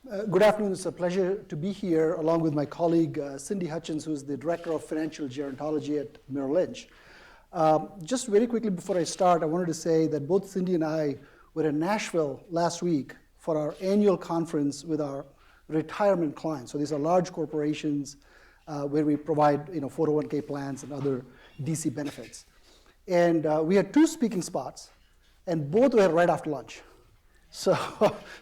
Good afternoon. It's a pleasure to be here along with my colleague Cindy Hutchins, who's the Director of Financial Gerontology at Merrill Lynch. Just very quickly before I start, I wanted to say that both Cindy and I were in Nashville last week for our annual conference with our retirement clients. So these are large corporations where we provide 401k plans and other DC benefits. And we had two speaking spots, and both were right after lunch. So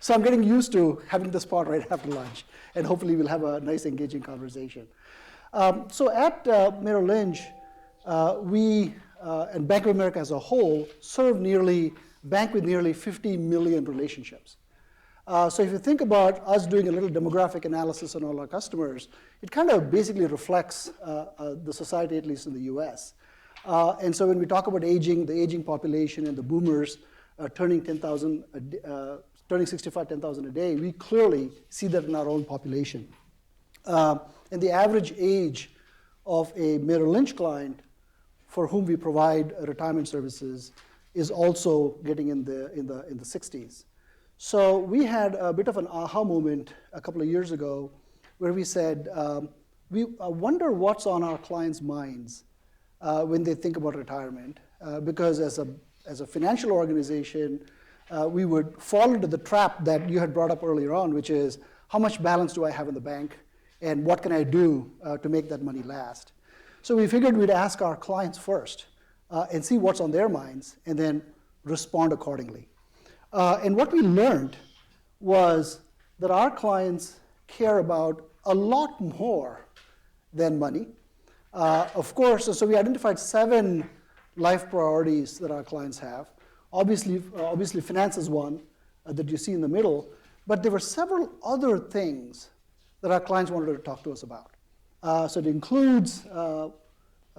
I'm getting used to having the spot right after lunch, and hopefully we'll have a nice, engaging conversation. So at Merrill Lynch, we and Bank of America as a whole bank with nearly 50 million relationships. So if you think about us doing a little demographic analysis on all our customers, it kind of basically reflects the society, at least in the US. And so when we talk about aging, the aging population and the boomers turning 65, 10,000 a day, we clearly see that in our own population. And the average age of a Merrill Lynch client for whom we provide retirement services is also getting in the 60s. So we had a bit of an aha moment a couple of years ago where we said, we wonder what's on our clients' minds when they think about retirement, because as a financial organization, we would fall into the trap that you had brought up earlier on, which is how much balance do I have in the bank, and what can I do to make that money last? So we figured we'd ask our clients first and see what's on their minds, and then respond accordingly. And what we learned was that our clients care about a lot more than money. Of course, so we identified 7 life priorities that our clients have. Obviously finance is one that you see in the middle, but there were several other things that our clients wanted to talk to us about. So it includes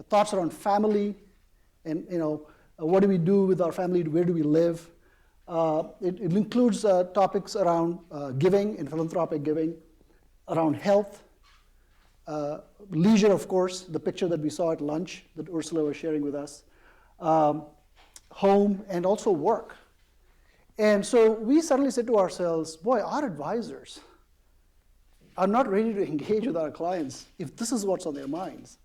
thoughts around family, and what do we do with our family, where do we live? It includes topics around giving and philanthropic giving, around health, leisure, of course, the picture that we saw at lunch that Ursula was sharing with us, home, and also work. And so we suddenly said to ourselves, boy, our advisors are not ready to engage with our clients if this is what's on their minds.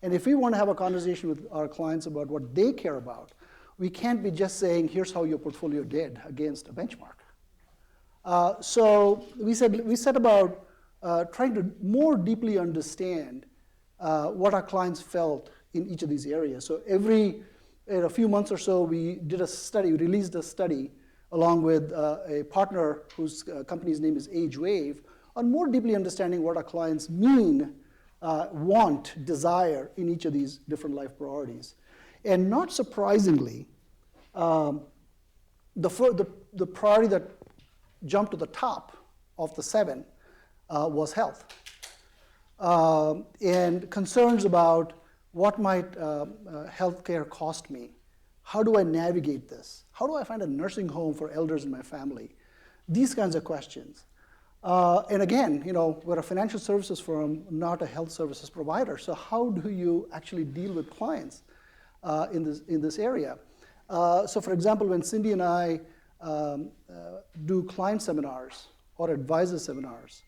And if we want to have a conversation with our clients about what they care about, we can't be just saying, here's how your portfolio did against a benchmark. So we set about trying to more deeply understand what our clients felt in each of these areas. So in a few months or so, we released a study along with a partner whose company's name is AgeWave on more deeply understanding what our clients mean, want, desire in each of these different life priorities. And not surprisingly, the priority that jumped to the top of the 7 was health. And concerns about what might healthcare cost me? How do I navigate this? How do I find a nursing home for elders in my family? These kinds of questions. And again, we're a financial services firm, not a health services provider. So how do you actually deal with clients in this area? So for example, when Cindy and I do client seminars or advisor seminars,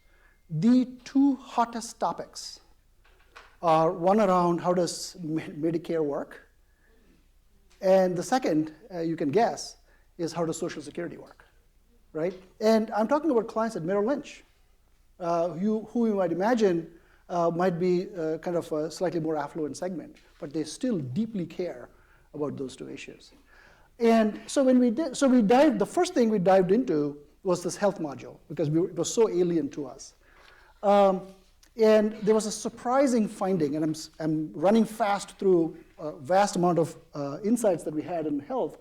the 2 hottest topics are one around how does Medicare work, and the second, you can guess, is how does Social Security work, right? And I'm talking about clients at Merrill Lynch, who you might imagine might be kind of a slightly more affluent segment, but they still deeply care about those 2 issues. And so the first thing we dived into was this health module, because it was so alien to us. And there was a surprising finding, and I'm running fast through a vast amount of insights that we had in health,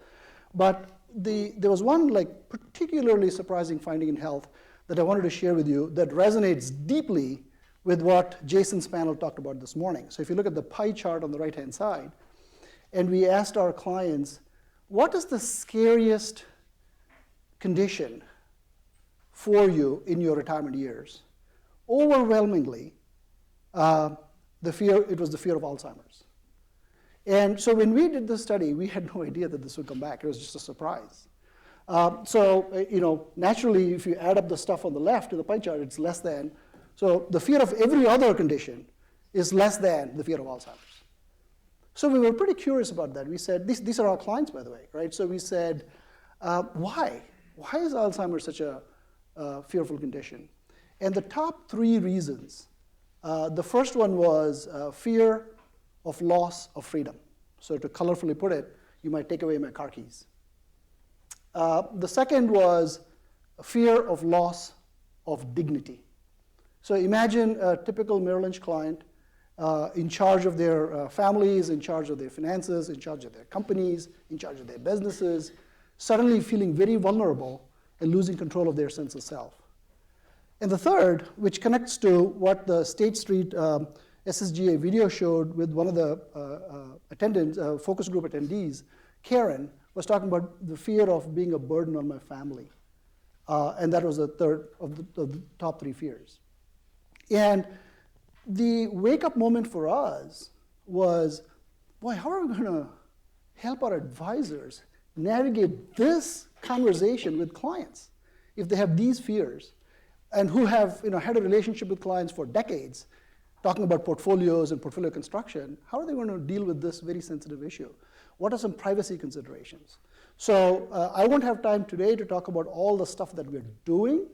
but there was one particularly surprising finding in health that I wanted to share with you that resonates deeply with what Jason's panel talked about this morning. So if you look at the pie chart on the right-hand side, and we asked our clients, what is the scariest condition for you in your retirement years? Overwhelmingly, it was the fear of Alzheimer's. And so when we did this study, we had no idea that this would come back. It was just a surprise. Naturally, if you add up the stuff on the left to the pie chart, it's less than. So the fear of every other condition is less than the fear of Alzheimer's. So we were pretty curious about that. We said, these are our clients, by the way, right? So we said, why? Why is Alzheimer's such a fearful condition? And the top 3 reasons, the first one was fear of loss of freedom. So to colorfully put it, you might take away my car keys. The second was fear of loss of dignity. So imagine a typical Merrill Lynch client in charge of their families, in charge of their finances, in charge of their companies, in charge of their businesses, suddenly feeling very vulnerable and losing control of their sense of self. And the third, which connects to what the State Street SSGA video showed with one of the attendants, focus group attendees, Karen, was talking about the fear of being a burden on my family. And that was the third of the top 3 fears. And the wake-up moment for us was, boy, how are we going to help our advisors navigate this conversation with clients if they have these fears and who have had a relationship with clients for decades, talking about portfolios and portfolio construction? How are they going to deal with this very sensitive issue? What are some privacy considerations? So I won't have time today to talk about all the stuff that we're doing,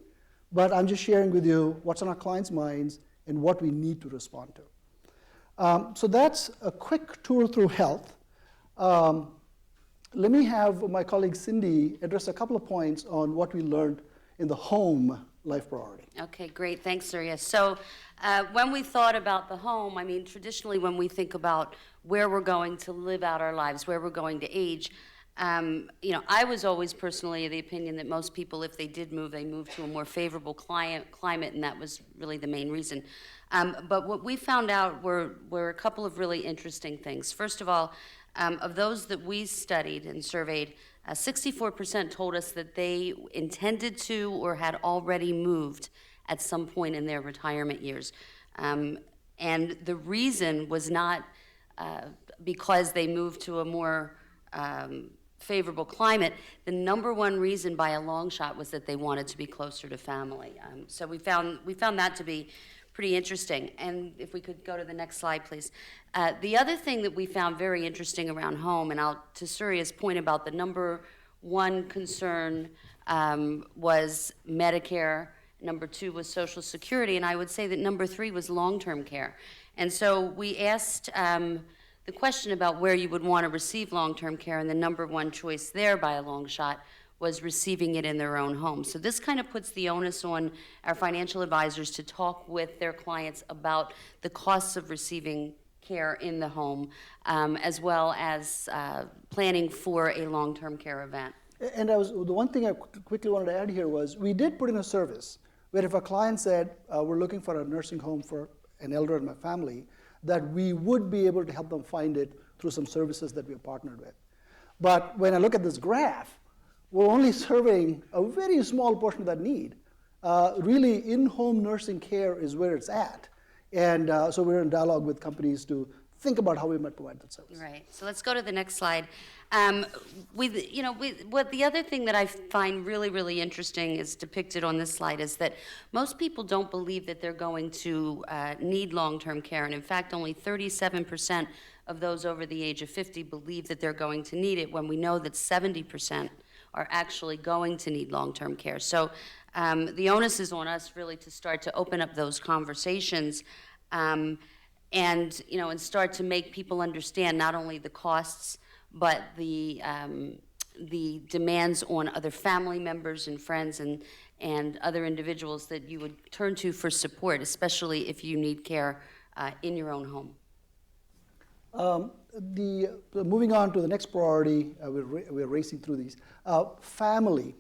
but I'm just sharing with you what's on our clients' minds and what we need to respond to. So that's a quick tour through health. Let me have my colleague Cindy address a couple of points on what we learned in the home life priority. Okay, great. Thanks, Surya. So when we thought about the home, I mean, traditionally when we think about where we're going to live out our lives, where we're going to age, I was always personally of the opinion that most people, if they did move, they moved to a more favorable climate, and that was really the main reason. But what we found out were a couple of really interesting things. First of all, of those that we studied and surveyed, 64% told us that they intended to or had already moved at some point in their retirement years. And the reason was not because they moved to a more favorable climate. The number one reason by a long shot was that they wanted to be closer to family. So we found that to be pretty interesting. And if we could go to the next slide, please. The other thing that we found very interesting around home, and to Surya's point about the number one concern was Medicare, number 2 was Social Security, and I would say that number 3 was long-term care. And so we asked the question about where you would want to receive long-term care, and the number one choice there by a long shot was receiving it in their own home. So this kind of puts the onus on our financial advisors to talk with their clients about the costs of receiving care in the home, as well as planning for a long-term care event. And the one thing I quickly wanted to add here was we did put in a service where if a client said, we're looking for a nursing home for an elder in my family, that we would be able to help them find it through some services that we have partnered with. But when I look at this graph, we're only serving a very small portion of that need. Really, in-home nursing care is where it's at. And so we're in dialogue with companies to think about how we might provide that service. Right. So let's go to the next slide. What the other thing that I find really, really interesting is depicted on this slide is that most people don't believe that they're going to need long-term care. And in fact, only 37% of those over the age of 50 believe that they're going to need it, when we know that 70% are actually going to need long-term care. So the onus is on us really to start to open up those conversations and start to make people understand not only the costs, but the demands on other family members and friends and other individuals that you would turn to for support, especially if you need care in your own home. Moving on to the next priority, we're racing through these. Family.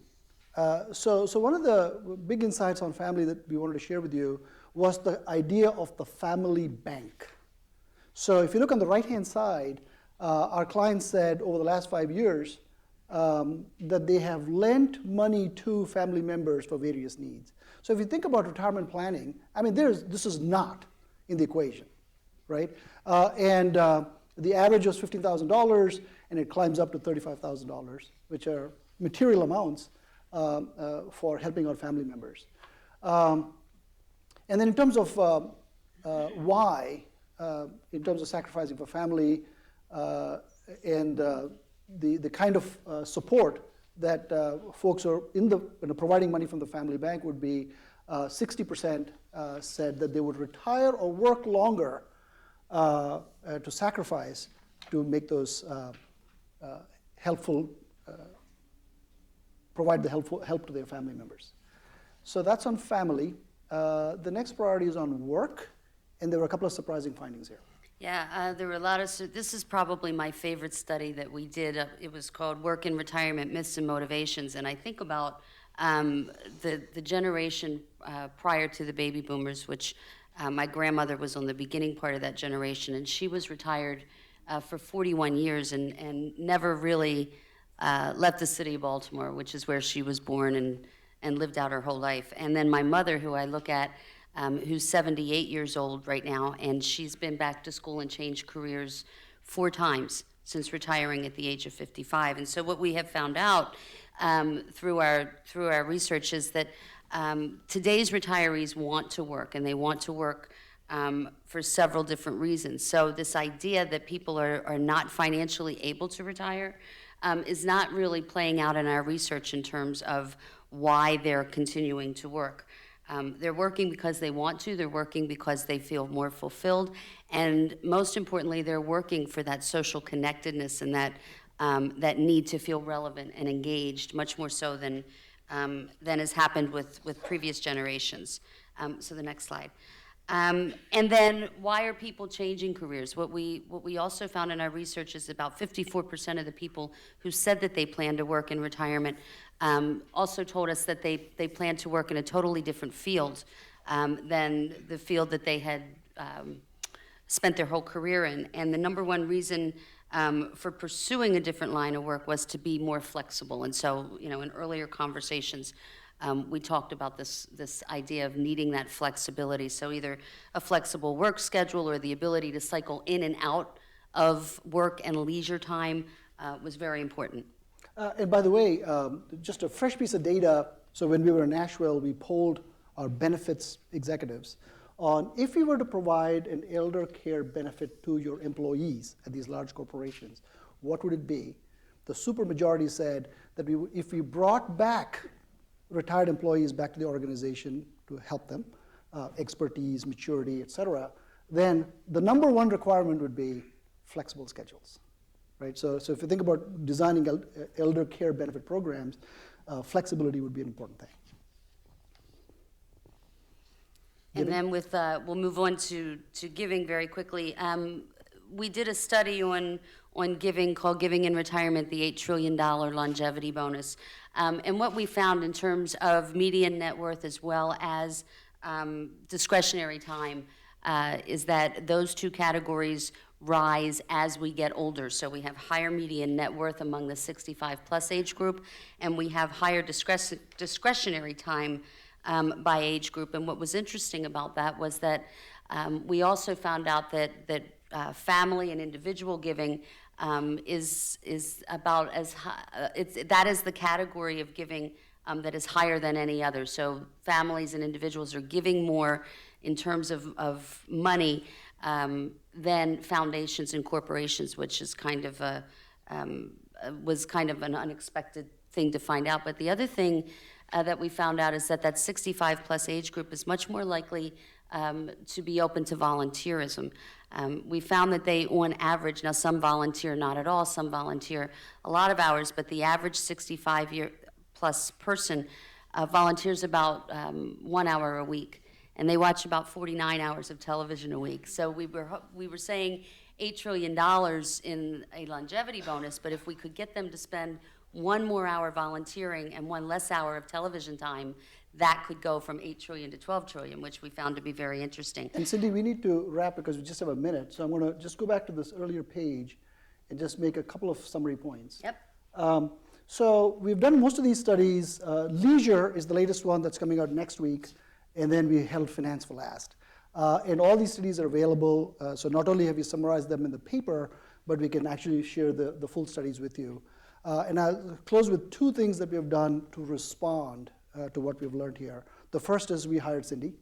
So one of the big insights on family that we wanted to share with you was the idea of the family bank. So if you look on the right-hand side, our clients said over the last 5 years that they have lent money to family members for various needs. So if you think about retirement planning, I mean, this is not in the equation, right? The average was $15,000, and it climbs up to $35,000, which are material amounts for helping out family members. And then in terms of why, in terms of sacrificing for family and the kind of support that folks are providing money from the family bank would be 60% said that they would retire or work longer to sacrifice to make those helpful, provide the help to their family members. So that's on family. The next priority is on work, and there were a couple of surprising findings here. Yeah, there were a lot of, this is probably my favorite study that we did. It was called Work and Retirement Myths and Motivations, and I think about the generation prior to the baby boomers, which my grandmother was on the beginning part of that generation, and she was retired for 41 years and never really left the city of Baltimore, which is where she was born and lived out her whole life. And then my mother, who I look at, who's 78 years old right now, and she's been back to school and changed careers 4 times since retiring at the age of 55. And so what we have found out through our research is that today's retirees want to work, and they want to work for several different reasons. So this idea that people are not financially able to retire is not really playing out in our research in terms of why they're continuing to work. They're working because they want to, they're working because they feel more fulfilled, and most importantly, they're working for that social connectedness and that need to feel relevant and engaged, much more so than has happened with previous generations. So the next slide. And then why are people changing careers? What we also found in our research is about 54% of the people who said that they plan to work in retirement also told us that they plan to work in a totally different field than the field that they had spent their whole career in. And the number one reason for pursuing a different line of work was to be more flexible. And so, in earlier conversations, we talked about this idea of needing that flexibility. So either a flexible work schedule or the ability to cycle in and out of work and leisure time was very important. And by the way, just a fresh piece of data. So when we were in Nashville, we polled our benefits executives on if we were to provide an elder care benefit to your employees at these large corporations, what would it be? The supermajority said that if we brought back retired employees back to the organization to help them, expertise, maturity, et cetera, then the number one requirement would be flexible schedules, right? So if you think about designing elder care benefit programs, flexibility would be an important thing. And then we'll move on to giving very quickly. We did a study on giving called Giving in Retirement, the $8 trillion longevity bonus. And what we found in terms of median net worth as well as discretionary time is that those two categories rise as we get older. So we have higher median net worth among the 65 plus age group, and we have higher discretionary time by age group. And what was interesting about that was that we also found out that family and individual giving is about as high, that is the category of giving that is higher than any other. So families and individuals are giving more in terms of money than foundations and corporations, which is was kind of an unexpected thing to find out. But the other thing that we found out is that 65 plus age group is much more likely to be open to volunteerism. We found that they, on average, now some volunteer not at all, some volunteer a lot of hours, but the average 65-year-plus person volunteers about 1 hour a week, and they watch about 49 hours of television a week. So we were saying $8 trillion in a longevity bonus, but if we could get them to spend 1 more hour volunteering and 1 less hour of television time, that could go from 8 trillion to 12 trillion, which we found to be very interesting. And Cindy, we need to wrap because we just have a minute. So I'm going to just go back to this earlier page and just make a couple of summary points. Yep. So we've done most of these studies. Leisure is the latest one that's coming out next week, and then we held finance for last. And all these studies are available. So not only have we summarized them in the paper, but we can actually share the full studies with you. And I'll close with two things that we have done to respond to what we've learned here. The first is we hired Cindy,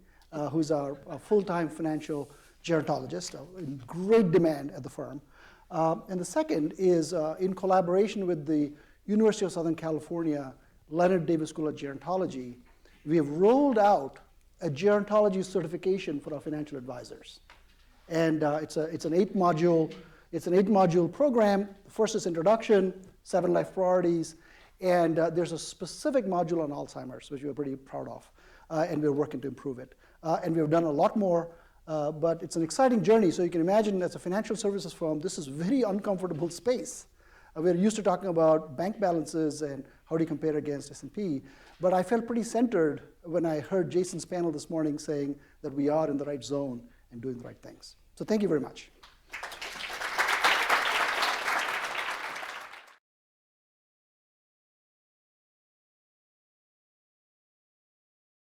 who's our full-time financial gerontologist, in great demand at the firm. And the second is in collaboration with the University of Southern California Leonard Davis School of Gerontology, we have rolled out a gerontology certification for our financial advisors. And it's an eight-module program. First is introduction, 7 life priorities, and there's a specific module on Alzheimer's, which we're pretty proud of, and we're working to improve it. And we've done a lot more, but it's an exciting journey. So you can imagine, as a financial services firm, this is very uncomfortable space. We're used to talking about bank balances and how do you compare against S&P, but I felt pretty centered when I heard Jason's panel this morning saying that we are in the right zone and doing the right things. So thank you very much.